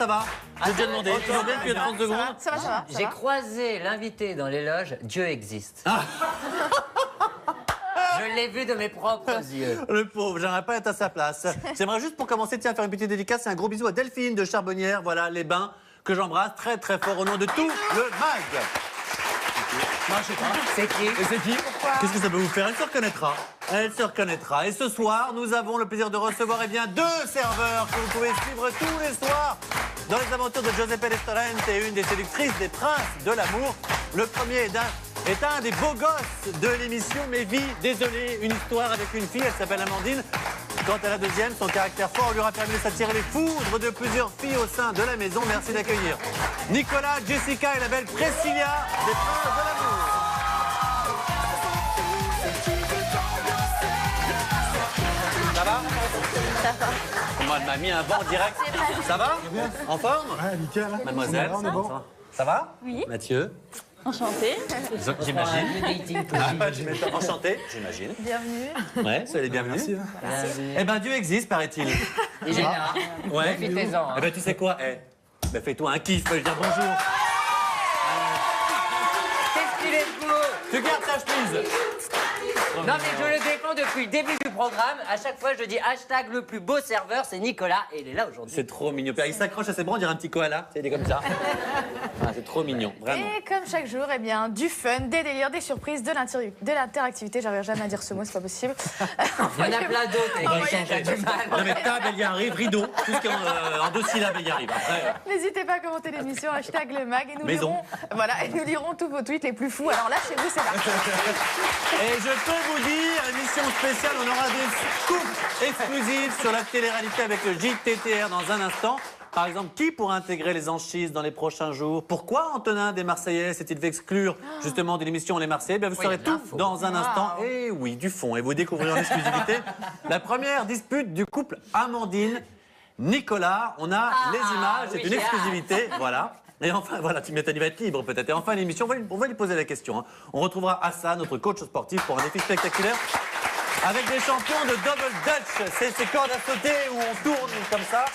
Ça va? J'ai déjà demandé. Tu vas bien depuis 30 secondes? Ça va. J'ai croisé l'invité dans les loges, Dieu existe. Je l'ai vu de mes propres yeux. Le pauvre, j'aimerais pas être à sa place. J'aimerais juste pour commencer, tiens, faire une petite dédicace. Un gros bisou à Delphine de Charbonnières. Voilà, les bains que j'embrasse très très fort au nom de tout le MAG. Non, je sais pas. C'est qui? Et c'est qui? Qu'est-ce que ça peut vous faire? Elle se reconnaîtra. Elle se reconnaîtra. Et ce soir, nous avons le plaisir de recevoir deux serveurs que vous pouvez suivre tous les soirs dans les aventures de Giuseppe Ristorante, une des séductrices des princes de l'amour. Le premier est un des beaux gosses de l'émission, mais vit, désolé, une histoire avec une fille. Elle s'appelle Amandine. Quant à la deuxième, son caractère fort lui aura permis de s'attirer les foudres de plusieurs filles au sein de la maison. Merci d'accueillir Nicolas, Jessica et la belle Priscilla des princes de l'amour. Ça va? Comment elle m'a mis un vent direct. Ça va? En forme? Ouais, nickel. Mademoiselle, on est bon. ça va? Oui. Mathieu? Enchantée. J'imagine. Enchanté, j'imagine. Bienvenue. Ouais, soyez les bienvenus. Merci. Eh ben, Dieu existe, paraît-il. Il est là. Ouais. Profitez-en. Eh ben, tu sais quoi? Ben, fais-toi un kiff, je dire bonjour. Qu'est-ce qu'il est beau! Tu gardes ta chemise. Non mais je le défends depuis le début du programme. À chaque fois, je dis hashtag le plus beau serveur, c'est Nicolas. Et il est là aujourd'hui. C'est trop mignon. Il s'accroche à ses bras, on dirait un petit koala. Il est comme ça. C'est trop mignon, vraiment. Et comme chaque jour, eh bien, du fun, des délires, des surprises, de l'interactivité. J'arrive jamais à dire ce mot, c'est pas possible. Il y en a plein d'autres avec lesquels j'ai du mal. Non mais table, elle y arrive, rideau, tout ce qui est en 2 syllabes, elle y arrive. Après, N'hésitez pas à commenter l'émission, hashtag le mag. Et nous Maison. lirons tous vos tweets les plus fous. Alors là, chez vous, c'est parti. et je peux vous dire, émission spéciale, on aura des scoops exclusifs sur la télé-réalité avec le JTTR dans un instant. Par exemple, qui pourra intégrer les Anchisses dans les prochains jours? Pourquoi Antonin des Marseillais s'est-il fait exclure justement de l'émission Les Marseillais? Bien, vous saurez tout dans un instant. Et oui, du fond. Et vous découvrirez en exclusivité la première dispute du couple Amandine-Nicolas. On a les images, c'est une exclusivité. Voilà. Et enfin, voilà, tu m'étonnes, il va être libre peut-être. Et enfin, l'émission, on va lui poser la question. Hein. On retrouvera Hassan, notre coach sportif, pour un défi spectaculaire avec des champions de double dutch. C'est ces cordes à sauter où on tourne comme ça.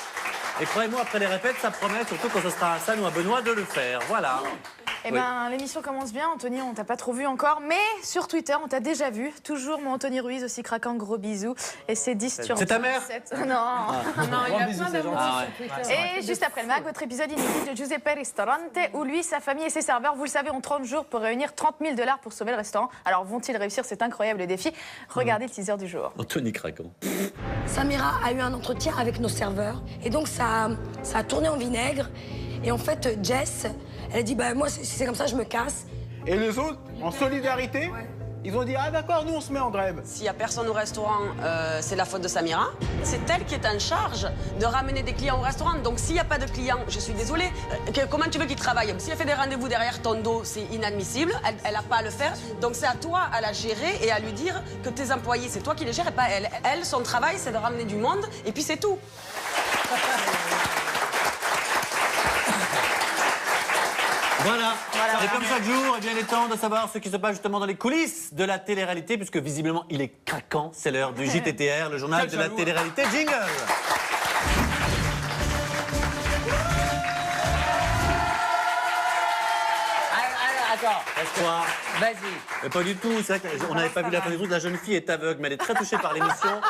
Et croyez-moi, après les répètes, ça promet, surtout quand ce sera à Hassan ou à Benoît, de le faire. Voilà. Eh ben, l'émission commence bien, Anthony, on t'a pas trop vu encore, mais sur Twitter, on t'a déjà vu. Toujours mon Anthony Ruiz, aussi craquant, gros bisous. Et c'est 10 sur 10. C'est ta mère? Non. Non, il y a plein d'amour sur Twitter. Et juste après le mag, votre épisode inédit de Giuseppe Ristorante, où lui, sa famille et ses serveurs, vous le savez, ont 30 jours pour réunir 30 000 $ pour sauver le restaurant. Alors, vont-ils réussir cet incroyable défi? Regardez le teaser du jour. Anthony craquant. Samira a eu un entretien avec nos serveurs et donc ça a tourné en vinaigre. Et en fait, Jess, elle a dit bah moi si c'est comme ça je me casse. Et les autres, en solidarité, ils ont dit ah d'accord, nous on se met en grève. S'il n'y a personne au restaurant, c'est la faute de Samira. C'est elle qui est en charge de ramener des clients au restaurant. Donc s'il n'y a pas de clients, je suis désolée, comment tu veux qu'ils travaillent? Si elle fait des rendez-vous derrière ton dos, c'est inadmissible. Elle n'a pas à le faire. Donc c'est à toi à la gérer et à lui dire que tes employés, c'est toi qui les gères et pas elle. Elle, son travail, c'est de ramener du monde et puis c'est tout. Voilà. Et comme chaque jour, eh bien, il est temps de savoir ce qui se passe justement dans les coulisses de la télé-réalité, puisque visiblement, il est craquant. C'est l'heure du JTTR, le journal de la télé-réalité. Jingle. Attends, Quoi? vas-y. Mais pas du tout. C'est vrai qu'on n'avait pas vu la fin du truc. La jeune fille est aveugle, mais elle est très touchée par l'émission.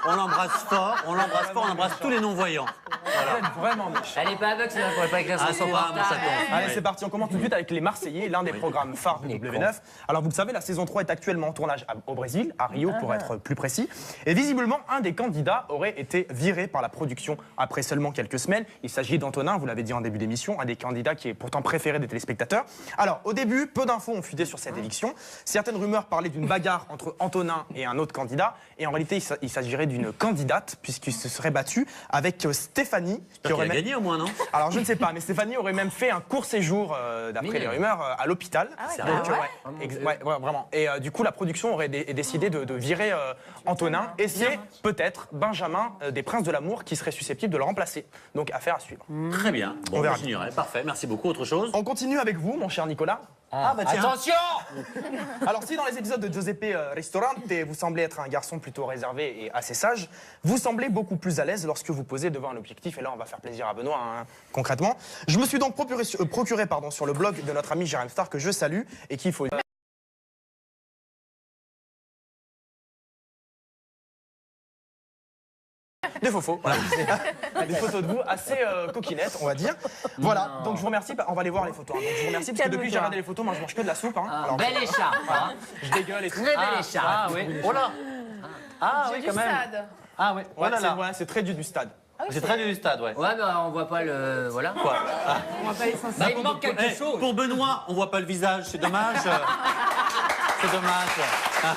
On l'embrasse fort, on embrasse tous les non-voyants. Voilà. Vraiment méchant. Elle est pas aveugle, sinon elle pourrait pas écrire Ah, son c'est pas mon chaton. Allez, c'est parti, on commence tout de suite avec Les Marseillais, l'un des programmes phares de W9. Alors, vous le savez, la saison 3 est actuellement en tournage au Brésil, à Rio pour être plus précis. Et visiblement, un des candidats aurait été viré par la production après seulement quelques semaines. Il s'agit d'Antonin, vous l'avez dit en début d'émission, un des candidats qui est pourtant préféré des téléspectateurs. Alors, au début, peu d'infos ont fuité sur cette éviction. Certaines rumeurs parlaient d'une bagarre entre Antonin et un autre candidat. Et en réalité, il s'agirait d'une candidate, puisqu'il se serait battu avec Stéphanie. Qui aurait gagné au moins, non? Alors je ne sais pas, mais Stéphanie aurait même fait un court séjour, d'après les rumeurs, à l'hôpital. Ouais, vraiment. Et du coup, la production aurait décidé de virer Antonin. Et c'est peut-être Benjamin des Princes de l'Amour qui serait susceptible de le remplacer. Donc affaire à suivre. Très bien. Bon, On verra. j'ignorais. Parfait. Merci beaucoup. Autre chose? On continue avec vous, mon cher Nicolas. Ah bah tiens. Attention! Alors si dans les épisodes de Giuseppe Ristorante, vous semblez être un garçon plutôt réservé et assez sage, vous semblez beaucoup plus à l'aise lorsque vous posez devant un objectif. Et là, on va faire plaisir à Benoît, hein, concrètement. Je me suis donc procuré sur le blog de notre ami Jérém Star, que je salue, et qu'il faut... Des faux voilà. Des photos de vous assez coquinettes, on va dire. Voilà, donc je vous remercie. On va aller voir les photos. Hein. Donc je vous remercie parce que depuis que j'ai regardé les photos, moi je mange que de la soupe. Hein. Alors, Belle écharpe. Hein. je dégueule et tout. Très belle écharpe. Ah oui. Oh là. Ah oui, quand même. Ah oui. Ouais, Oh là c'est très du stade. C'est très du stade, ouais. Ouais, mais on voit pas le. Voilà. Quoi On va pas les sensibiliser. Bah, il manque quelque chose. Pour Benoît, on voit pas le visage, c'est dommage. C'est dommage. Ah.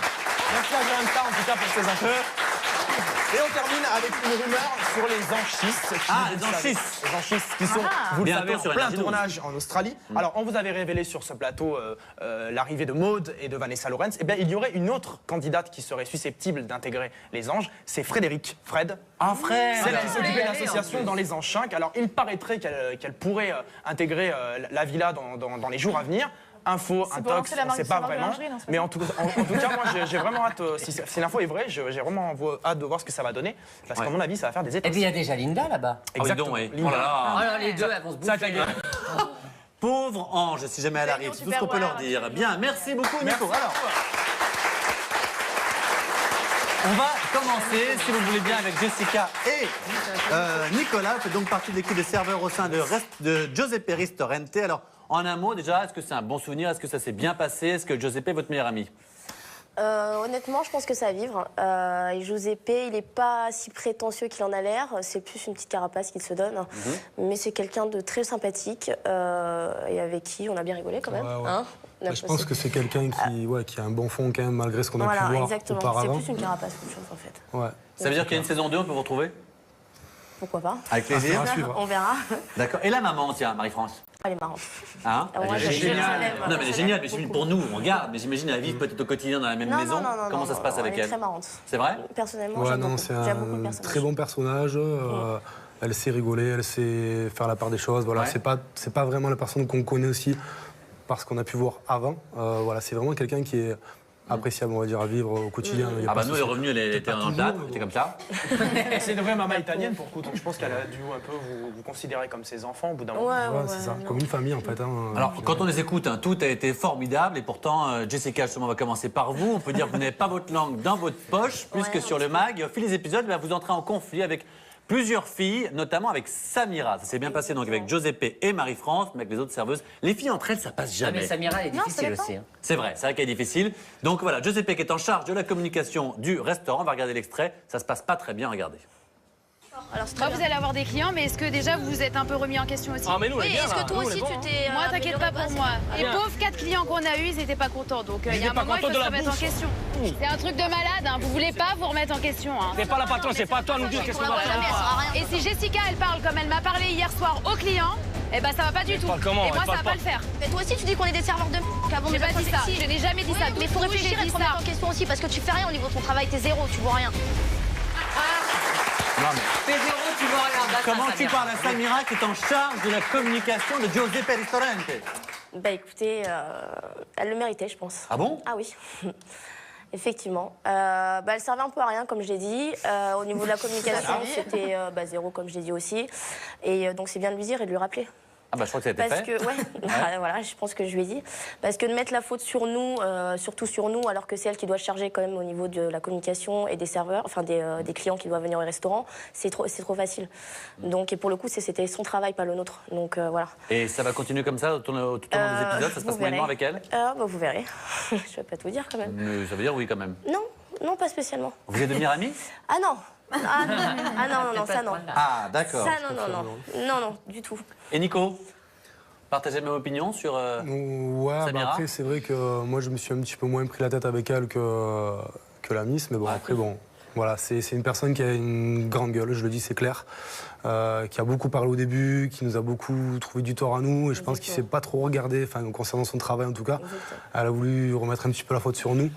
Merci à Jérém Star en tout cas pour ces infos. Et on termine avec une rumeur sur les anchistes. Ah, les anchistes. Les anchistes qui sont, vous le Bientôt savez, en sur plein Énergie 12. tournage en Australie. Alors, on vous avait révélé sur ce plateau l'arrivée de Maud et de Vanessa Lawrence. Eh bien, il y aurait une autre candidate qui serait susceptible d'intégrer les anges. C'est Frédéric. Fred. Un frère. Celle qui s'occupait de l'association dans les Anges 5. Alors, il paraîtrait qu'elle pourrait intégrer la villa dans les jours à venir. Info, C'est pour intox, lancer la on ne marque sait de pas saveur de vraiment. lingerie, non, c'est pas Mais ça en tout cas, moi, j'ai vraiment hâte, si l'info est vraie, j'ai vraiment hâte de voir ce que ça va donner. Parce qu'à mon avis, ça va faire des Et étincelles. puis il y a déjà Linda là-bas. Exactement. oui. Linda. Oh là là. Oh là, les deux, elles vont se bouffer. Pauvre ange, si jamais elle C'est arrive, nous, c'est tout ce qu'on peut leur super, dire. Bien, merci beaucoup, Nico. Alors, on va commencer, si vous le voulez bien, avec Jessica et Nicolas. Vous faites donc partie de l'équipe de serveurs au sein de Giuseppe Ristorante. Alors, en un mot, déjà, est-ce que c'est un bon souvenir? Est-ce que ça s'est bien passé? Est-ce que Giuseppe est votre meilleur ami? Honnêtement, je pense que ça va vivre. Et Giuseppe, il n'est pas si prétentieux qu'il en a l'air. C'est plus une petite carapace qu'il se donne. Mais c'est quelqu'un de très sympathique et avec qui on a bien rigolé quand même. Ouais, ouais. Hein, on a Je passé- pense que c'est quelqu'un qui a un bon fond quand même, malgré ce qu'on a Voilà, pu voir exactement. C'est auparavant. plus une carapace qu'autre chose en fait. Ouais. Ça veut dire qu'il y a une saison 2, on peut vous retrouver? Pourquoi pas? Avec plaisir. à suivre. On verra. D'accord. Et la maman, tiens, Marie-France? Elle est marrante. Hein? Ah, moi, Elle est je géniale. l'aime, Non, mais elle est je géniale. l'aime Mais j'imagine beaucoup. pour nous, on regarde. Mais j'imagine elle vit peut-être au quotidien dans la même Non, maison. non, non, non, Comment ça se passe avec elle est elle? très marrante. C'est vrai? Personnellement, Ouais, j'aime non, beaucoup. c'est J'aime beaucoup le un personnage. très bon personnage. Elle sait rigoler, elle sait faire la part des choses. Voilà, Ouais. c'est pas vraiment la personne qu'on connaît aussi parce qu'on a pu voir avant. Voilà, c'est vraiment quelqu'un qui est appréciable, on va dire, à vivre au quotidien. Il y a Ah pas bah de nous, elle est souci. revenue, elle était dans le plat, elle était comme ça. C'est une vraie maman italienne pour le coup, donc je pense qu'elle a dû un peu vous considérer comme ses enfants au bout d'un moment. Ouais, Ouais, c'est ça, comme une famille en fait. Hein, Alors, quand on les écoute, hein, tout a été formidable et pourtant, Jessica, justement, on va commencer par vous. On peut dire que vous n'avez pas votre langue dans votre poche, plus que sur le mag. Au fil des épisodes, bah, vous entrez en conflit avec plusieurs filles, notamment avec Samira. Ça s'est bien passé donc avec Giuseppe et Marie-France, mais avec les autres serveuses. Les filles entre elles, ça passe Ah, mais jamais. Samira, elle est Non, ça difficile dépend. aussi. Hein. C'est vrai qu'elle est difficile. Donc voilà, Giuseppe qui est en charge de la communication du restaurant. On va regarder l'extrait. Ça se passe pas très bien, regardez. Alors, c'est Moi, très vous bien. allez avoir des clients, mais est-ce que déjà vous vous êtes un peu remis en question aussi? Ah, mais nous, on est Oui, bien est-ce là. que toi Nous, on est aussi bon, tu hein. t'es. Moi, t'inquiète pas pour moi. Les bien. pauvres 4 clients qu'on a eus, ils n'étaient pas contents. Donc, il y a un pas moment, il faut contents de se la remettre en bouffe. question. C'est un truc de malade, hein. Vous voulez pas vous remettre en question. Hein. C'est pas la patronne, c'est pas à toi de nous dire qu'est-ce qu'on va faire. Et si Jessica, elle parle comme elle m'a parlé hier soir aux clients, eh ben ça va pas du tout. parle comment? Et Elle moi, ça parle va pas. pas le faire. Mais toi aussi, tu dis qu'on est des serveurs de qu'avant J'ai pas dit ça. Je n'ai jamais dit ça. Mais faut réfléchir et te remettre en question aussi parce que tu fais rien au niveau de ton travail, t'es zéro, tu vois rien. Fais zéro, tu vois rien. Basta, Comment tu Samira. parles à Samira qui est en charge de la communication de Giuseppe Ristorante? Bah écoutez, elle le méritait, je pense. Ah bon? Ah oui. Effectivement. Elle servait un peu à rien, comme je l'ai dit. Au niveau de la communication, c'était zéro, comme je l'ai dit aussi. Et donc, c'est bien de lui dire et de lui rappeler. Ah bah je crois que ça a été Parce fait. que, voilà, je pense que je lui ai dit. Parce que de mettre la faute sur nous, surtout sur nous, alors que c'est elle qui doit se charger quand même au niveau de la communication et des serveurs, enfin des clients qui doivent venir au restaurant, c'est trop facile. Donc, et pour le coup, c'était son travail, pas le nôtre. Donc, voilà. Et ça va continuer comme ça tout au long des épisodes? Ça se vous passe moyennement verrez. avec elle? Vous verrez. Je vais pas tout dire quand même. Mais ça veut dire oui quand même. Non, pas spécialement. Vous voulez devenir amis? Ah non. Non, ça non. Ah d'accord. Ça non, du tout. Et Nico, partagez la même opinion sur... Ouais, Samira après, c'est vrai que moi, je me suis un petit peu moins pris la tête avec elle que la Miss. Mais bon, après, bon, voilà, c'est une personne qui a une grande gueule, je le dis, c'est clair. Qui a beaucoup parlé au début, qui nous a beaucoup trouvé du tort à nous. Et je pense qu'il ne s'est pas trop regardé, enfin, concernant son travail en tout cas. Elle a voulu remettre un petit peu la faute sur nous.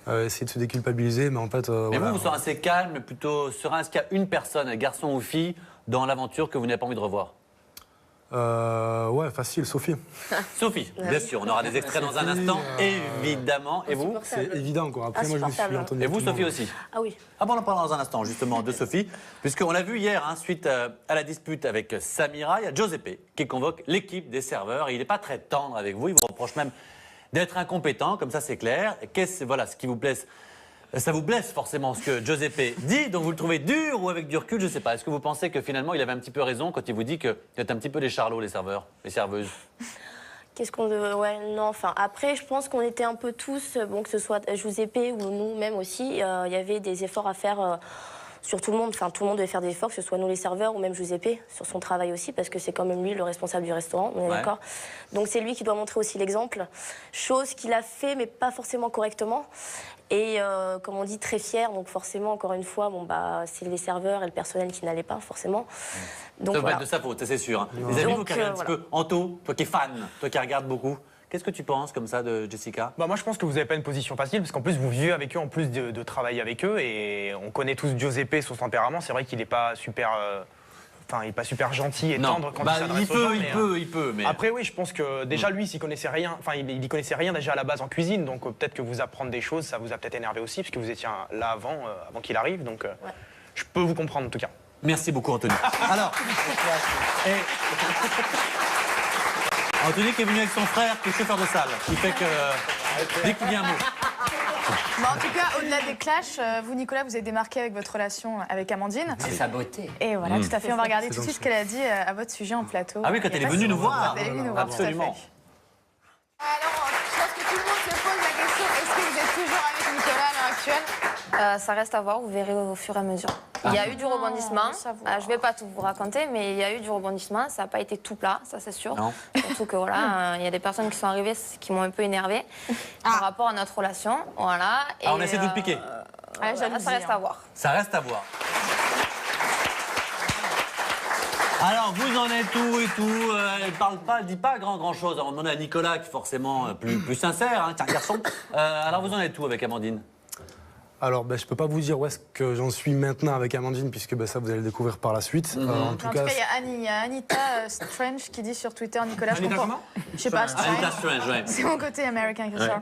Essayer de se déculpabiliser, mais en fait... Mais voilà. vous sont assez calme, plutôt serein. Est-ce qu'il y a une personne, un garçon ou fille, dans l'aventure que vous n'avez pas envie de revoir? Ouais, facile, Sophie. Sophie, bien sûr, on aura des extraits dans un instant, évidemment. Et vous? C'est évident, quoi. Après, moi, je me suis entendu. Et vous, Sophie aussi? Ah oui. Ah bon, on en parlera dans un instant, justement, de Sophie, puisqu'on l'a vu hier, hein, suite à la dispute avec Samira, il y a Giuseppe qui convoque l'équipe des serveurs. Il n'est pas très tendre avec vous, il vous reproche même d'être incompétent, comme ça c'est clair. Voilà, ce qui vous blesse. Ça vous blesse forcément ce que Giuseppe dit, donc vous le trouvez dur ou avec du recul, je ne sais pas. Est-ce que vous pensez que finalement il avait un petit peu raison quand il vous dit que vous êtes un petit peu des charlots, les serveurs, les serveuses? Qu'est-ce qu'on devait... Ouais, non, enfin, après, je pense qu'on était un peu tous, bon, que ce soit Giuseppe ou nous-mêmes aussi, il y avait des efforts à faire sur tout le monde. Enfin, tout le monde devait faire des efforts, que ce soit nous les serveurs ou même Giuseppe, sur son travail aussi, parce que c'est quand même lui le responsable du restaurant, on est d'accord. Donc c'est lui qui doit montrer aussi l'exemple. Chose qu'il a fait, mais pas forcément correctement. Et comme on dit, très fier, donc forcément, encore une fois, bon, bah, c'est les serveurs et le personnel qui n'allaient pas, forcément. Donc, ça va voilà. être de sa faute, c'est sûr. Hein. Les amis, vous qui regardez un petit peu, Anto, toi qui es fan, toi qui regardes beaucoup, qu'est-ce que tu penses comme ça de Jessica? Bah moi je pense que vous n'avez pas une position facile parce qu'en plus vous vivez avec eux en plus de travailler avec eux et on connaît tous Giuseppe, son tempérament. C'est vrai qu'il n'est pas super, il est pas super gentil et tendre quand il s'adresse aux gens. Il peut, mais après oui, je pense que déjà lui, s'il connaissait rien, il y connaissait rien déjà à la base en cuisine, donc peut-être que vous apprendre des choses, ça vous a peut-être énervé aussi parce que vous étiez là avant qu'il arrive, donc je peux vous comprendre en tout cas. Merci beaucoup Anthony. Alors, Anthony qui est venu avec son frère, qui est chauffeur de salle, qui fait que dès qu'il y a un mot. Bon, en tout cas, au-delà des clashs, vous, Nicolas, vous êtes démarqué avec votre relation avec Amandine. C'est sa beauté. Et voilà, tout à fait. On va regarder tout de suite ce qu'elle a dit à votre sujet en plateau. Ah oui, quand elle est venue nous voir. Elle est venue nous voir, absolument. tout à fait. Alors, je pense que tout le monde se pose la question, est-ce que vous êtes toujours avec Nicolas à l'heure actuelle? Ça reste à voir, vous verrez au fur et à mesure. Il y a eu du rebondissement. Je ne vais pas tout vous raconter, mais il y a eu du rebondissement. Ça n'a pas été tout plat, ça c'est sûr. Non. Surtout que voilà, il y a des personnes qui sont arrivées qui m'ont un peu énervée par rapport à notre relation. Voilà. Et on essaie de vous piquer. Ça reste à voir. Ça reste à voir. Alors, vous en êtes où et tout? Elle parle pas, elle dit pas grand chose. On va demander à Nicolas, qui est forcément plus sincère, hein, c'est un garçon. Alors, vous en êtes où avec Amandine? Alors, je ne peux pas vous dire où est-ce que j'en suis maintenant avec Amandine, puisque ça, vous allez le découvrir par la suite. En tout cas, il y a Anita Strange qui dit sur Twitter, Nicolas, je comprends. Je sais pas, Anita Strange, ouais. C'est mon côté américain, Christian.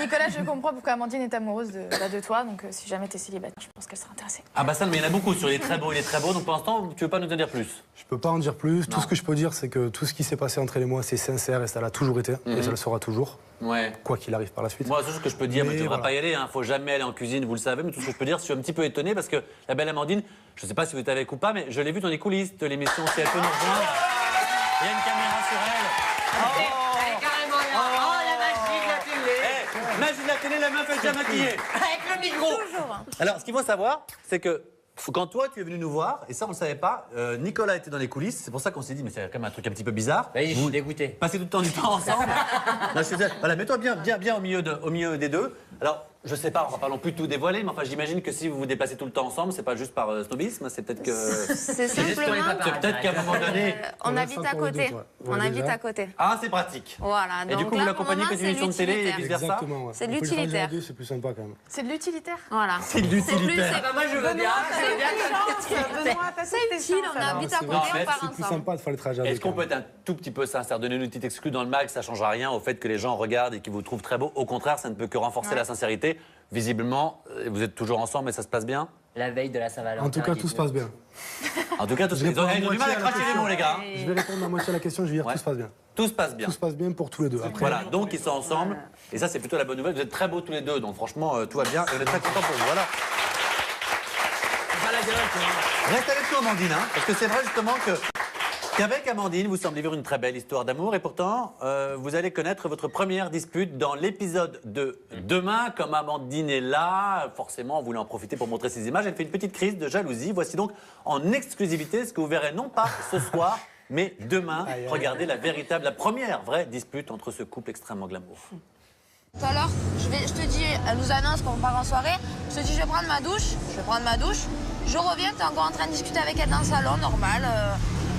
Nicolas, je comprends pourquoi Amandine est amoureuse de toi, donc si jamais tu es célibataire, je pense qu'elle sera intéressée. Ah bah ça, mais il y en a beaucoup sur il est très beau, donc pour l'instant, tu veux pas nous en dire plus? Je peux pas en dire plus. Non. Tout ce que je peux dire, c'est que tout ce qui s'est passé entre elle et moi, c'est sincère et ça l'a toujours été, et ça le sera toujours. Ouais. Quoi qu'il arrive par la suite. Moi, tout ce que je peux dire, mais tu ne devras pas y aller, hein, faut jamais aller en cuisine, vous le savez, mais tout ce que je peux dire, je suis un petit peu étonné parce que la belle Amandine, je ne sais pas si vous êtes avec ou pas, mais je l'ai vue dans les coulisses de l'émission, si elle peut nous rejoindre. Il y a une caméra sur elle. Elle est carrément là. Oh, la magie de la télé. Magie de la télé, la meuf est déjà maquillée. Avec le micro. Toujours. Alors, ce qu'il faut savoir, c'est que quand toi, tu es venu nous voir, et ça, on ne le savait pas, Nicolas était dans les coulisses, c'est pour ça qu'on s'est dit, mais c'est quand même un truc un petit peu bizarre. Je suis dégoûté. Passez tout le temps du temps ensemble. Non, voilà, mets-toi bien au milieu des deux. Alors, je sais pas, on va pas non plus tout dévoiler, mais enfin, j'imagine que si vous vous déplacez tout le temps ensemble, c'est pas juste par snobisme, c'est peut-être que... C'est simplement... C'est peut-être qu'à un moment donné... on habite à côté. On habite à côté. Ah, c'est pratique. Voilà. Et du coup, vous l'accompagnez que d'une émission de télé et vice-versa? Exactement, ouais. C'est de l'utilitaire. C'est plus sympa quand même. C'est de l'utilitaire? Voilà. C'est de l'utilitaire. Moi, je veux bien. C'est utile, on habite à côté, on parle C'est plus ensemble. sympa de faire le trajet avec. Est-ce qu'on peut être un tout petit peu sincère? Donner une petite exclue dans le mag, ça ne changera rien au fait que les gens regardent et qu'ils vous trouvent très beau. Au contraire, ça ne peut que renforcer la sincérité. Visiblement, vous êtes toujours ensemble et ça se passe bien? La veille de la Saint-Valentin. En tout cas, tout se passe bien. En tout cas, tout se passe bien. Ils ont du mal à cracher les mots, les gars. Je vais répondre à moitié à la question, je vais dire tout se passe bien. Tout se passe bien. Tout se passe bien pour tous les deux. Après, Voilà, donc ils sont ensemble. Et ça, c'est plutôt la bonne nouvelle. Vous êtes très beaux tous les deux. Donc franchement, tout va bien. Et on est très contents pour vous. Voilà. Reste avec nous, Amandine, hein, parce que c'est vrai justement qu'avec Amandine, vous semblez vivre une très belle histoire d'amour. Et pourtant, vous allez connaître votre première dispute dans l'épisode de demain. Comme Amandine est là, forcément, vous voulez en profiter pour montrer ces images. Elle fait une petite crise de jalousie. Voici donc en exclusivité ce que vous verrez non pas ce soir, mais demain. Regardez la première vraie dispute entre ce couple extrêmement glamour. Tout à l'heure, je te dis, elle nous annonce qu'on part en soirée. Je te dis, je vais prendre ma douche. Je reviens, tu es encore en train de discuter avec elle dans le salon, normal.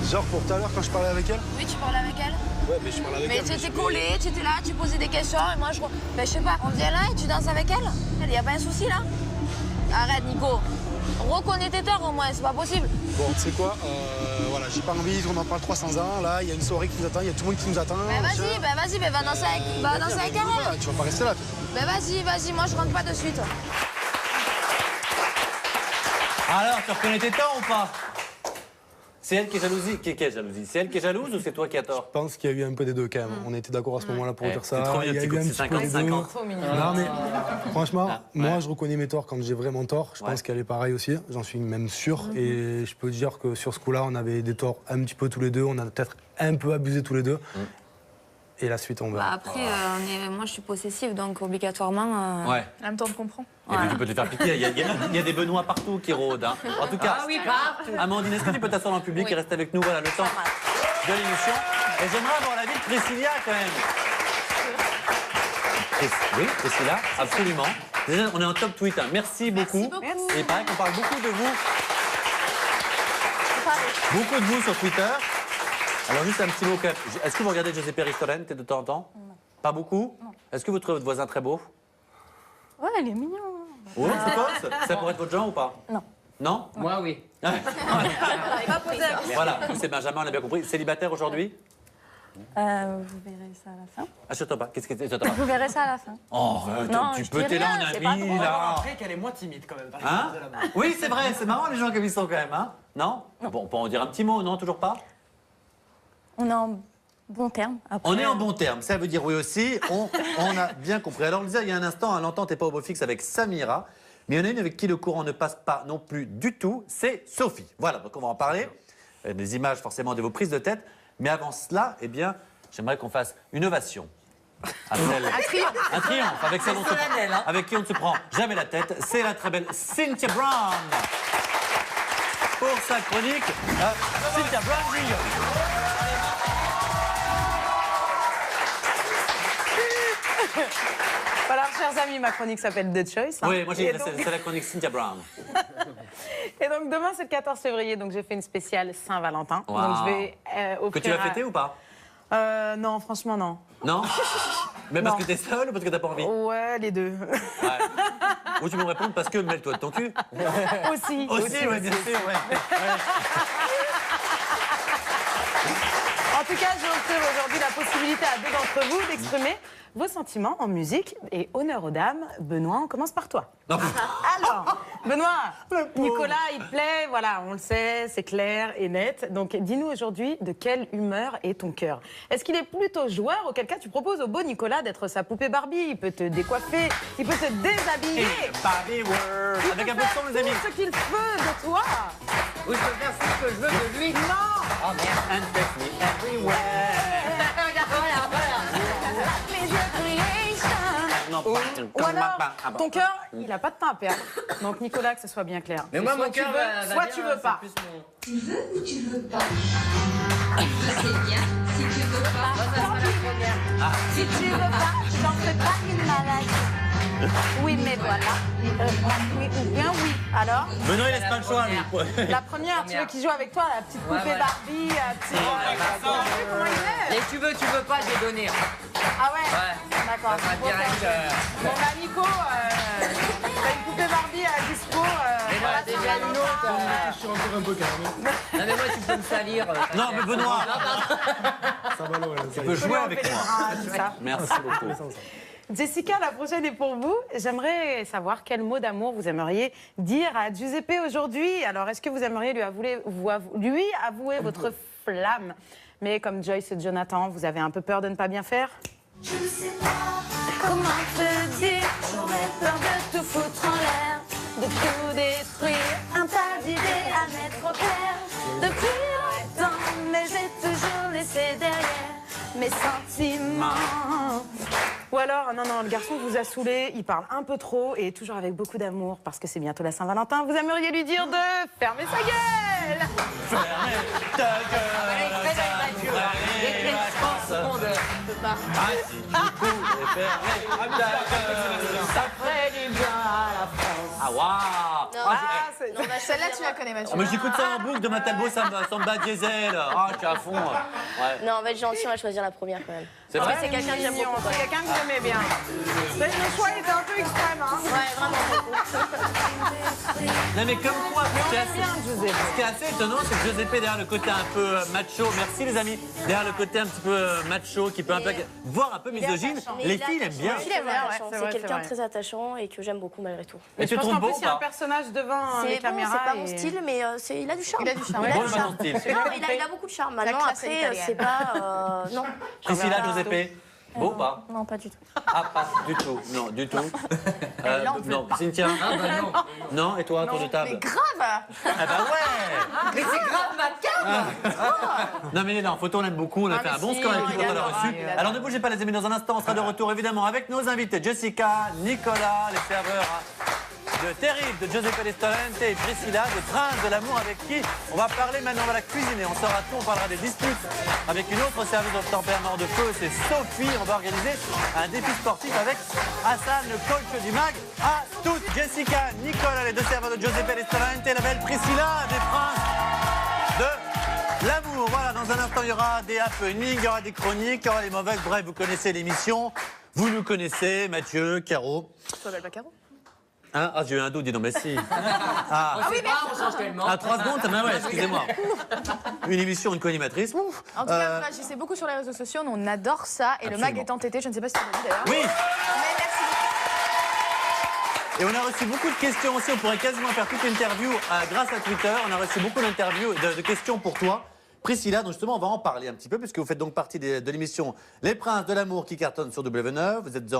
genre pour tout à l'heure quand je parlais avec elle? Oui, tu parlais avec elle? Ouais, mais je parlais avec elle. Mais tu étais collé, tu étais là, tu posais des questions, et moi je sais pas, on vient là et tu danses avec elle? Il n'y a pas un souci là? Arrête, Nico. Reconnais tes torts au moins, c'est pas possible. Bon, tu sais quoi, voilà, j'ai pas envie, on en parle 300 ans. Là, il y a une soirée qui nous attend, il y a tout le monde qui nous attend. Mais vas-y, va danser avec Carole. Tu vas pas rester là. Mais vas-y, moi je rentre pas de suite. Alors, tu reconnais tes torts ou pas? C'est elle qui est jalousie. Qui est jalousie? C'est elle qui est jalouse ou c'est toi qui as tort? Je pense qu'il y a eu un peu des deux quand même. On était d'accord à ce moment-là pour dire ça. C'est trop mignon, Il y a eu un petit peu des deux. Non mais franchement, moi je reconnais mes torts quand j'ai vraiment tort. Je pense qu'elle est pareille aussi. J'en suis même sûr. Et je peux dire que sur ce coup-là, on avait des torts un petit peu tous les deux. On a peut-être un peu abusé tous les deux. Et la suite, on verra. Après, moi je suis possessive, donc obligatoirement. Ouais. En même temps, je comprends. Et puis tu peux te faire piquer. Il y a des Benoît partout qui rôdent. Hein. En tout cas, Amandine, est-ce que tu peux t'asseoir dans le public et rester avec nous, voilà, le temps de l'émission. Et j'aimerais avoir l'avis de Priscilla quand même. Oui, Priscilla, absolument. Déjà, on est en top tweet. Hein. Merci beaucoup. Et pareil qu'on parle beaucoup de vous. Beaucoup de vous sur Twitter. Alors juste un petit mot quand même. Est-ce que vous regardez Giuseppe Ristorante de temps en temps? Non. Pas beaucoup? Non. Est-ce que vous trouvez votre voisin très beau? Ouais, il est mignon. Oui, c'est quoi? Ça pourrait être votre genre ou pas? Non. Non? Moi, oui. Voilà, c'est Benjamin, on a bien compris. Célibataire aujourd'hui? Vous verrez ça à la fin. Achète-toi pas. Qu'est-ce que c'est? Vous verrez ça à la fin. Oh, non, tu peux, t'es là en ami, là. Après qu'elle est moins timide quand même. Hein? Oui, c'est vrai, c'est marrant les gens comme ils sont quand même, hein? Non? Bon, on peut en dire un petit mot, non? Toujours pas? On est en bon terme. Après, on est en bon terme, ça veut dire oui aussi, on a bien compris. Alors on le disait il y a un instant, l'entente n'est pas au beau fixe avec Samira, mais il y en a une avec qui le courant ne passe pas non plus du tout, c'est Sophie. Voilà, donc on va en parler, des images forcément de vos prises de tête, mais avant cela, eh bien, j'aimerais qu'on fasse une ovation. Un triomphe. Un triomphe, avec qui on ne se prend jamais la tête, c'est la très belle Cynthia Brown. Pour sa chronique, Cynthia Brown jingle. Voilà, chers amis, ma chronique s'appelle The Choice. Oui, moi j'ai dit c'est la chronique Cynthia Brown. Et donc demain c'est le 14 février, donc j'ai fait une spéciale Saint-Valentin. Wow. Donc je vais offrir. Que tu vas fêter ou pas? Non, franchement non. Non? Mais parce que t'es seule ou parce que t'as pas envie? Ouais, les deux. Ouais. Ou tu peux me répondre parce que mêle-toi de ton cul? Aussi. Aussi, ouais, bien sûr, ouais. En tout cas, je vais offrir aujourd'hui la possibilité à deux d'entre vous d'exprimer vos sentiments en musique. Et honneur aux dames, Benoît, on commence par toi. Alors, Benoît, Nicolas, il te plaît, voilà, on le sait, c'est clair et net. Donc, dis-nous aujourd'hui de quelle humeur est ton cœur. Est-ce qu'il est plutôt joueur, auquel cas tu proposes au beau Nicolas d'être sa poupée Barbie? Il peut te décoiffer, il peut te déshabiller. Barbie World. Avec un peu de son, les amis. Tout ce qu'il veut de toi. Ou je peux faire ce que je veux de lui. Non. Oh merde. And take me everywhere. Non, Ou alors, ton cœur, il n'a pas de temps à perdre. Donc, Nicolas, que ce soit bien clair. Mais moi, soit mon tu cœur veux, soit tu veux pas. Tu veux ou tu veux pas? C'est bien. Si tu veux pas, Tant pis. Si tu veux pas, j'en fais pas une maladie. Oui, mais voilà. Oui ou bien oui. Alors? Benoît, il laisse pas le choix, lui. La première, tu veux qu'il joue avec toi, la petite poupée voilà. Barbie, comment il est? Et tu veux pas, j'ai donné. Ah ouais? Ouais. D'accord. Ça va direct. Bon, bah, Nico, t'as une poupée Barbie à dispo. Mais voilà, déjà une autre. Je suis encore un peu calme. Non, mais moi, tu peux me salir. Non, mais Benoît, Ça va, non, tu peux jouer avec moi. C'est ça. Merci beaucoup. Jessica, la prochaine est pour vous. J'aimerais savoir quel mot d'amour vous aimeriez dire à Giuseppe aujourd'hui. Alors, est-ce que vous aimeriez lui avouer votre flamme? Mais comme Joyce et Jonathan, vous avez un peu peur de ne pas bien faire? je ne sais pas comment te dire. J'aurais peur de tout foutre en l'air, de tout détruire. Un tas d'idées à mettre au clair. Depuis longtemps, mais j'ai toujours laissé derrière mes sentiments. Ou alors, non, le garçon vous a saoulé, il parle un peu trop et toujours avec beaucoup d'amour parce que c'est bientôt la Saint-Valentin. Vous aimeriez lui dire de fermer sa gueule. Fermez ta gueule, Ça ferait du bien à la France. Ah, waouh! Non, bah, celle-là, tu la connais, Mathieu. Mais j'écoute ça en boucle de ma Talbot Samba Diesel. Ah, je suis à fond. Ouais. Non, on va être gentil, on va choisir la première quand même. C'est Parce vrai que c'est quelqu'un que j'aime beaucoup. C'est quelqu'un que j'aimais bien. Le choix était un peu extrême, hein. Ouais, vraiment. Non mais comme quoi, on aime bien Giuseppe. ce qui est assez étonnant, c'est que Giuseppe, derrière le côté un peu macho, merci les amis, derrière le côté un petit peu macho, qui peut un peu, voire un peu misogyne, les filles l'aiment bien. C'est quelqu'un de très attachant et que j'aime beaucoup malgré tout. Et tu trouves beau ou Il y a un pas? personnage devant les caméras. C'est pas mon style, mais il a du charme. Il a du charme. Bon, pas ton style. Non, il a beaucoup de charme. Maintenant, classe après, italienne. c'est pas... non. Priscilla, Giuseppe, beau ou pas? Non, pas du tout. Ah, pas du tout, non, du tout. Non, Cynthia? non. Non, et toi, tour de table? Mais grave. Ah bah ouais! Mais c'est grave macabre. Non mais non, photo on aime beaucoup, on a fait un bon score avec qui quand on l'a reçu. Alors ne bougez pas les amis, dans un instant on sera de retour évidemment avec nos invités Jessica, Nicolas, les serveurs de Terrible, de Giuseppe Ristorante et Priscilla, de Prince de l'amour avec qui on va parler maintenant, on va la cuisiner, on saura tout, on parlera des disputes avec une autre serveuse au tempérament de feu, c'est Sophie, on va organiser un défi sportif avec Hassan, le coach du MAG. À toutes, Jessica, Nicolas, les deux serveurs de Giuseppe Ristorante et la belle Priscilla des Princes de l'amour. Voilà, dans un instant, il y aura des happenings, il y aura des chroniques, il y aura les mauvaises. Bref, vous connaissez l'émission. Vous nous connaissez, Mathieu, Caro. Ça s'appelle pas Caro. Hein? Ah, j'ai eu un doute, dis donc, mais si. On sait pas, on change tellement. À 3 secondes, mais ouais, excusez-moi. Une émission, une co-animatrice. En tout cas, vous réagissez beaucoup sur les réseaux sociaux, nous, on adore ça. Et le Absolument. mag est entêté, je ne sais pas si tu l'as vu d'ailleurs. Oui. Mais merci beaucoup. Et on a reçu beaucoup de questions aussi. On pourrait quasiment faire toute l'interview grâce à Twitter. On a reçu beaucoup d'interviews, de questions pour toi. Priscilla, donc justement, on va en parler un petit peu, puisque vous faites donc partie de l'émission Les Princes de l'amour qui cartonne sur W9. Vous êtes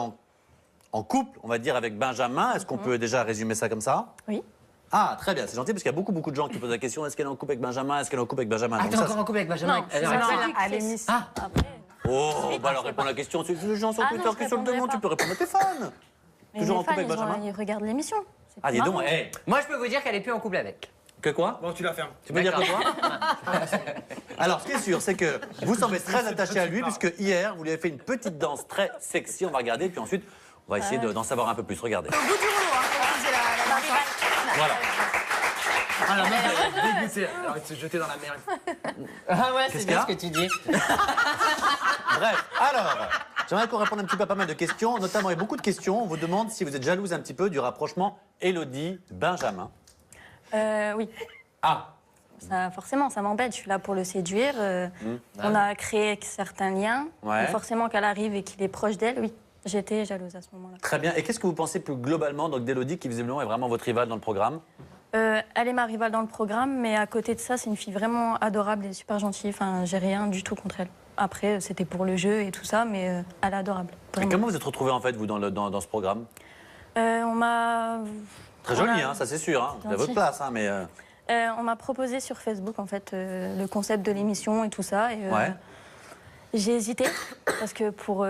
en couple, on va dire, avec Benjamin. Est-ce qu'on peut déjà résumer ça comme ça? Oui. Ah, très bien, c'est gentil, parce qu'il y a beaucoup de gens qui posent la question, est-ce qu'elle est en couple avec Benjamin? Est-ce qu'elle est en couple avec Benjamin? Ah, Donc t'es ça, encore en couple avec Benjamin? Non, Elle est Miss. Ah, Oh, bah alors réponds à la question. C'est les gens sur Ah Twitter non, je qui sont le répondrai demandent, pas. tu peux répondre à tes fans. Mais Toujours en les couple fans, avec Benjamin? ils regardent l'émission. C'est Ah, dis donc, marrant. hé. moi je peux vous dire qu'elle est plus en couple avec. Que quoi? Bon, tu la fermes. Tu peux dire que quoi? Alors, ce qui est sûr, c'est que vous semblez très attaché à lui, puisque hier, vous lui avez fait une petite danse très sexy. On va regarder, puis ensuite, on va essayer d'en savoir un peu plus. Regardez. Au bout du rouleau, hein, pour utiliser la danse. Voilà. Ah, la meuf, elle est dégoûtée. Elle a envie de se jeter dans la merde. Ah ouais, Qu'est-ce c'est bien ce qu'il que tu dis. Bref, alors, j'aimerais qu'on réponde un petit peu à pas mal de questions. Notamment, il y a beaucoup de questions. On vous demande si vous êtes jalouse un petit peu du rapprochement Élodie-Benjamin. Oui. Ah, Ça, forcément, ça m'embête. Je suis là pour le séduire. On a créé certains liens. Ouais. Et forcément, qu'elle arrive et qu'il est proche d'elle, oui. J'étais jalouse à ce moment-là. très bien. Et qu'est-ce que vous pensez plus globalement donc d'Élodie, qui visiblement est vraiment votre rivale dans le programme? Elle est ma rivale dans le programme, mais à côté de ça, c'est une fille vraiment adorable et super gentille. Enfin, j'ai rien du tout contre elle. Après, c'était pour le jeu et tout ça, mais elle est adorable. Et Vraiment. comment vous êtes retrouvés en fait, vous, dans ce programme? On m'a... Très joli, hein, ça c'est sûr. Hein. Vous avez votre place, hein, mais... on m'a proposé sur Facebook, en fait, le concept de l'émission et tout ça. Et, Ouais. j'ai hésité, parce que pour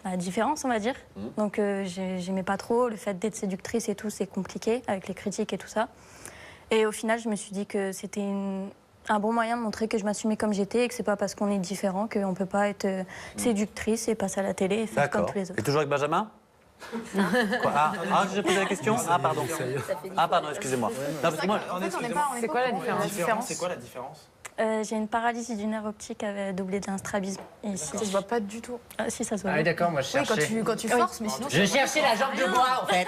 la différence, on va dire. Donc, j'aimais pas trop. Le fait d'être séductrice et tout, c'est compliqué, avec les critiques et tout ça. Et au final, je me suis dit que c'était un bon moyen de montrer que je m'assumais comme j'étais et que c'est pas parce qu'on est différent qu'on peut pas être séductrice et passer à la télé et faire comme tous les autres. Et toujours avec Benjamin? Quoi? Ah, j'ai posé la question? Ah, pardon. Ah, pardon, excusez-moi. Non, parce que moi... C'est quoi la différence? C'est quoi la différence? J'ai une paralysie du nerf optique doublée d'un strabisme. Ici. Ça se voit pas du tout. Ah, si, ça se voit. Ah oui, d'accord, moi je Oui, cherchais. quand tu forces, mais sinon... Je cherchais la jambe de bois en fait.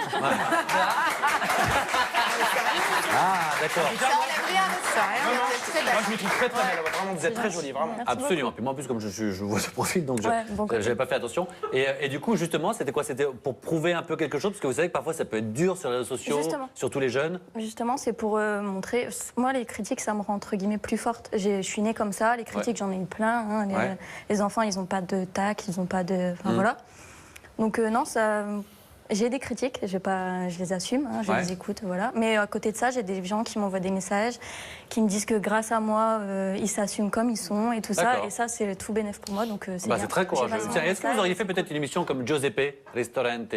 Ah, d'accord. Ça enlève rien, ça rien. C'est très Moi, belle. je me trouve très très belle. Vraiment, vous êtes très jolie, vraiment. Absolument. Puis moi, en plus, comme je vois ce profil, donc je Ouais, bon côté. n'avais pas fait attention. Et du coup, justement, c'était quoi? C'était pour prouver un peu quelque chose? Parce que vous savez que parfois, ça peut être dur sur les réseaux sociaux, Justement. surtout les jeunes. Justement, c'est pour montrer. Moi, les critiques, ça me rend entre guillemets plus forte. Je suis née comme ça. Les critiques, j'en ai eu plein. Hein. Ouais. Les enfants, ils n'ont pas de tact, ils n'ont pas de. Enfin, voilà. Donc, non, ça. J'ai des critiques, je les assume, hein, je Ouais. les écoute, voilà. Mais à côté de ça, j'ai des gens qui m'envoient des messages, qui me disent que grâce à moi, ils s'assument comme ils sont et tout ça. D'accord. Et ça, c'est tout bénéf pour moi, donc c'est Bah, bien. c'est très J'ai courageux. passé mon Tiens, est-ce que vous message. auriez fait peut-être une émission comme Giuseppe Ristorante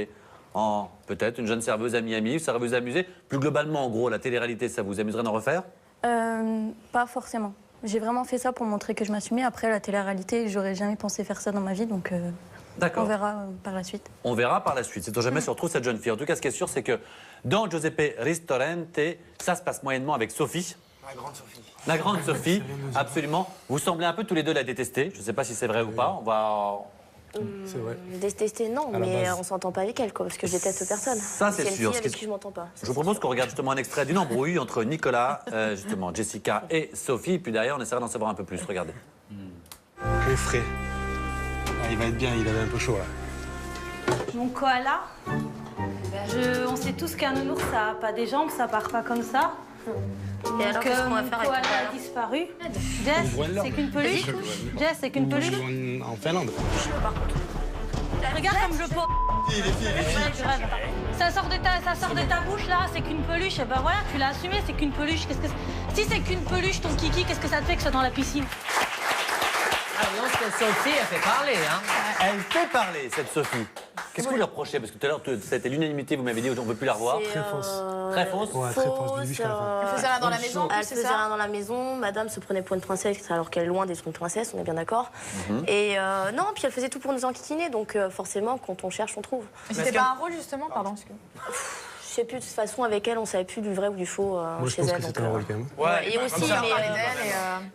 en peut-être une jeune serveuse à Miami? Ça aurait vous amusé? Plus globalement, en gros, la télé-réalité, ça vous amuserait d'en refaire? Pas forcément. J'ai vraiment fait ça pour montrer que je m'assumais. Après, la télé-réalité, j'aurais jamais pensé faire ça dans ma vie, donc on D'accord. verra par la suite. On verra par la suite. C'est-on jamais se retrouve cette jeune fille. En tout cas, ce qui est sûr, c'est que dans Giuseppe Ristorante, ça se passe moyennement avec Sophie. La grande Sophie. La grande Sophie, absolument. Vous semblez un peu tous les deux la détester. Je ne sais pas si c'est vrai ou pas. On va... C'est vrai. Détester, non, mais on s'entend pas avec elle, quoi, parce que je déteste personne. Ça, c'est sûr. Une fille avec qui je m'entends pas. Je vous propose qu'on regarde justement un extrait d'une embrouille entre Nicolas, justement, Jessica et Sophie. Puis derrière, on essaiera d'en savoir un peu plus. Regardez. Et frais. Ah, il va être bien, il avait un peu chaud là. Mon koala, on sait tous qu'un nounours, ça n'a pas des jambes, ça part pas comme ça. Et alors, qu'est-ce qu'on va faire avec mon koala a disparu. Jess, c'est qu'une peluche. Jess, c'est qu'une peluche. En Finlande. Regarde comme je pose. Ça sort de ta bouche là, c'est qu'une peluche. Et ben voilà, tu l'as assumé, c'est qu'une peluche. Si c'est qu'une peluche, ton kiki, qu'est-ce que ça te fait que ça dans la piscine? Ah non, cette Sophie, elle fait parler, hein. Elle fait parler, cette Sophie. Qu'est-ce que vous lui reprochez? Parce que tout à l'heure, c'était l'unanimité, vous m'avez dit, on ne veut plus la revoir. Très fausse. Très fausse? Ouais, très fausse, du début jusqu'à la fin. Elle faisait rien dans la maison, Elle faisait rien dans la maison. Madame se prenait pour une princesse alors qu'elle est loin d'être une princesse, on est bien d'accord. Et non, puis elle faisait tout pour nous enquiquiner, donc forcément, quand on cherche, on trouve. C'était pas un rôle, justement, pardon. Je sais plus, de toute façon, avec elle, on savait plus du vrai ou du faux Moi, je chez pense elle. que c'était un rôle quand même. Ouais, et aussi, mais,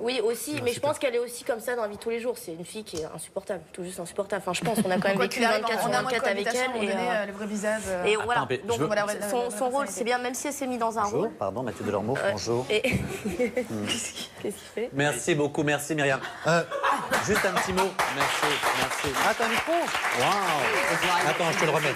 Oui, aussi, mais je pense qu'elle est aussi comme ça dans la vie de tous les jours. C'est une fille qui est insupportable, tout juste insupportable. Enfin, je pense qu'on a quand même vécu 24 sur 24 avec elle. Et le vrai visage. Et voilà, donc veux... son rôle, c'est bien, même si elle s'est mise dans un rôle. Pardon, Mathieu Delormeau, bonjour. Qu'est-ce qu'il fait? Merci beaucoup, merci Myriam. Juste un petit mot. Merci. Ah, t'as un micro? Waouh. Attends, je te le remets.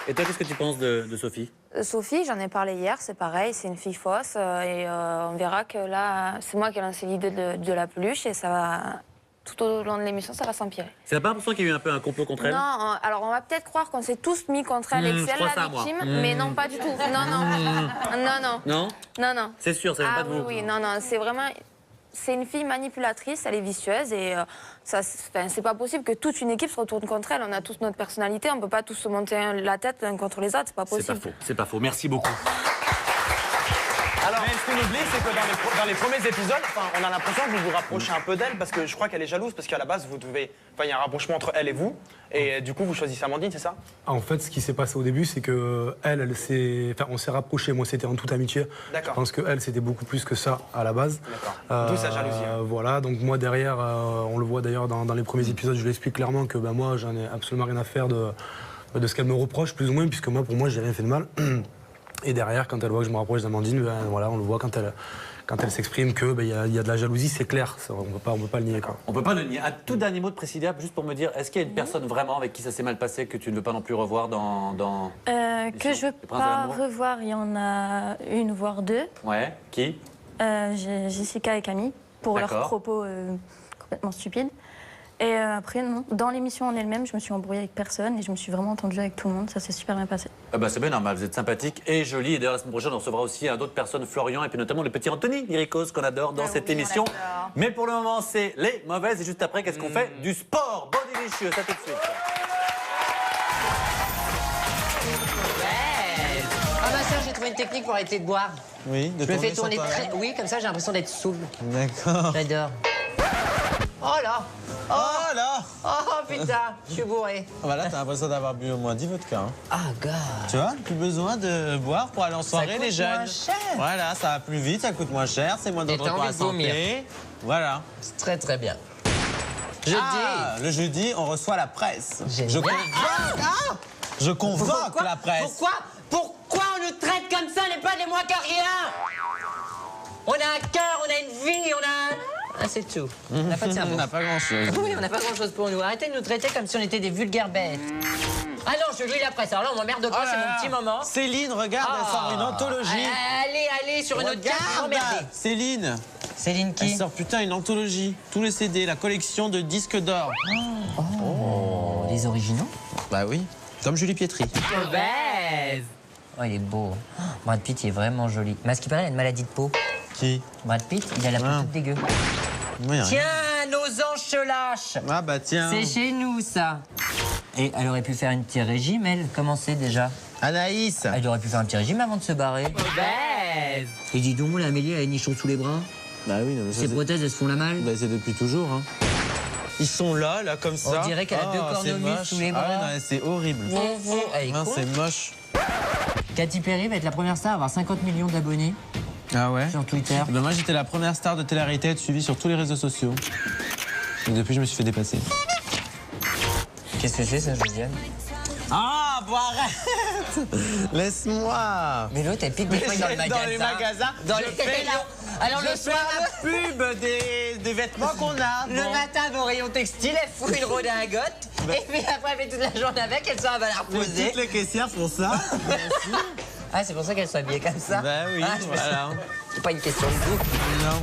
Et toi, qu'est-ce que tu penses de Sophie? Sophie, j'en ai parlé hier, c'est pareil, c'est une fille fausse. Et on verra que là, c'est moi qui ai lancé l'idée de la peluche et ça va, tout au long de l'émission, ça va s'empirer. C'est pas l'impression qu'il y a eu un peu un complot contre elle? Non, alors on va peut-être croire qu'on s'est tous mis contre elle et que c'est elle la victime, mais non, pas du tout. Non. C'est sûr, ça vient pas de vous. Oui, non, c'est vraiment... C'est une fille manipulatrice, elle est vicieuse et c'est pas possible que toute une équipe se retourne contre elle. On a tous notre personnalité, on peut pas tous se monter la tête l'un contre les autres, c'est pas possible. C'est pas faux. Merci beaucoup. Alors, mais ce qu'on oublie, c'est que dans les premiers épisodes, on a l'impression que vous vous rapprochez un peu d'elle parce que je crois qu'elle est jalouse parce qu'à la base, il y a un rapprochement entre elle et vous. Et du coup, vous choisissez Amandine, c'est ça? En fait, ce qui s'est passé au début, c'est que on s'est rapprochés. Moi, c'était en toute amitié. Je pense que elle, c'était beaucoup plus que ça à la base. D'où sa jalousie. Voilà. Donc moi, derrière, on le voit d'ailleurs dans les premiers épisodes, je l'explique clairement que moi, j'en ai absolument rien à faire de ce qu'elle me reproche, plus ou moins, puisque pour moi, j'ai rien fait de mal. Et derrière, quand elle voit que je me rapproche d'Amandine, voilà, on le voit quand elle s'exprime que y a de la jalousie, c'est clair. On peut pas le nier. On peut pas le nier. Un tout dernier mot de Priscilla, juste pour me dire, est-ce qu'il y a une personne vraiment avec qui ça s'est mal passé que tu ne veux pas non plus revoir dans que je veux pas revoir, il y en a une voire deux. Ouais. Qui? Jessica et Camille, pour leurs propos complètement stupides. Et après, non. Dans l'émission en elle-même, je me suis embrouillée avec personne et je me suis vraiment entendue avec tout le monde. Ça s'est super bien passé. C'est bien normal, vous êtes sympathique et jolie. Et d'ailleurs, la semaine prochaine, on recevra aussi d'autres personnes, Florian et puis notamment le petit Anthony Lyricos qu'on adore dans cette émission. Mais pour le moment, c'est les mauvaises. Et juste après, qu'est-ce qu'on fait? Du sport. Bodylicious, à tout de suite. Ah bah ça, j'ai trouvé une technique pour arrêter de boire. Oui, je me fais tourner très... Oui, comme ça, j'ai l'impression d'être saoul. D'accord. J'adore. Oh là! Oh là! Oh putain, je suis bourré. Voilà, t'as l'impression d'avoir bu au moins 10 vodkas. Hein. Ah, gars. Tu vois, plus besoin de boire pour aller en soirée, les jeunes. Ça coûte moins cher. Voilà, ça va plus vite, ça coûte moins cher, c'est moins de repas à santé. Voilà. C'est très très bien. Le jeudi, on reçoit la presse. Je convoque la presse. Pourquoi on nous traite comme ça? On n'est pas des moins que rien. On a un cœur, on a une vie, on a... Ah, c'est tout. On n'a pas de cerveau. On n'a pas grand-chose. Oui, on n'a pas grand-chose pour nous. Arrêtez de nous traiter comme si on était des vulgaires bêtes. Ah non, je lis la presse. Alors là, on m'emmerde pas, c'est mon petit moment. Céline, regarde, elle sort une anthologie. Allez, sur une autre carte, Céline. Céline qui? Elle sort une anthologie. Tous les CD, la collection de disques d'or. Oh, des originaux? Bah oui, comme Julie Pietri. Mauvaise. Oh, il est beau. Brad Pitt, il est vraiment joli. Mais à ce qui paraît, il a une maladie de peau. Qui? Brad Pitt, il a la peau toute dégueu. Oui, tiens, nos anges se lâchent. Ah bah tiens. C'est chez nous, ça. Et elle aurait pu faire un petit régime, elle. Comment c'est déjà? Anaïs. Elle aurait pu faire un petit régime avant de se barrer. Mauvaise. Et dis donc, la Amélie, elle a une nichon sous les bras. Bah oui, non, mais ses prothèses, elles se font la malle. Bah c'est depuis toujours, hein. Ils sont là, comme ça. On dirait qu'elle a deux cornemuses sous les bras. Ah ouais, c'est horrible. Elle est con. C'est moche. Katy Perry va être la première star à avoir 50 millions d'abonnés. Ah ouais? Sur Twitter. Ben moi, j'étais la première star de télé-réalité à être suivie sur tous les réseaux sociaux. Et depuis, je me suis fait dépasser. Qu'est-ce que c'est, ça, Josiane? Ah, bon, arrête! Laisse-moi! Mais l'autre, elle pique des fois dans le magasin. Dans les magasins, Dans les rayons. Alors le soir, la pub des vêtements qu'on a. le matin, au rayon textile, elle fout une redingote. Et puis après, elle fait toute la journée avec, elle s'en va la reposer. Toutes les caissières font ça. Ah, c'est pour ça qu'elle s'habille comme ça? Ben oui, Ah, voilà. C'est pas une question de goût. Non.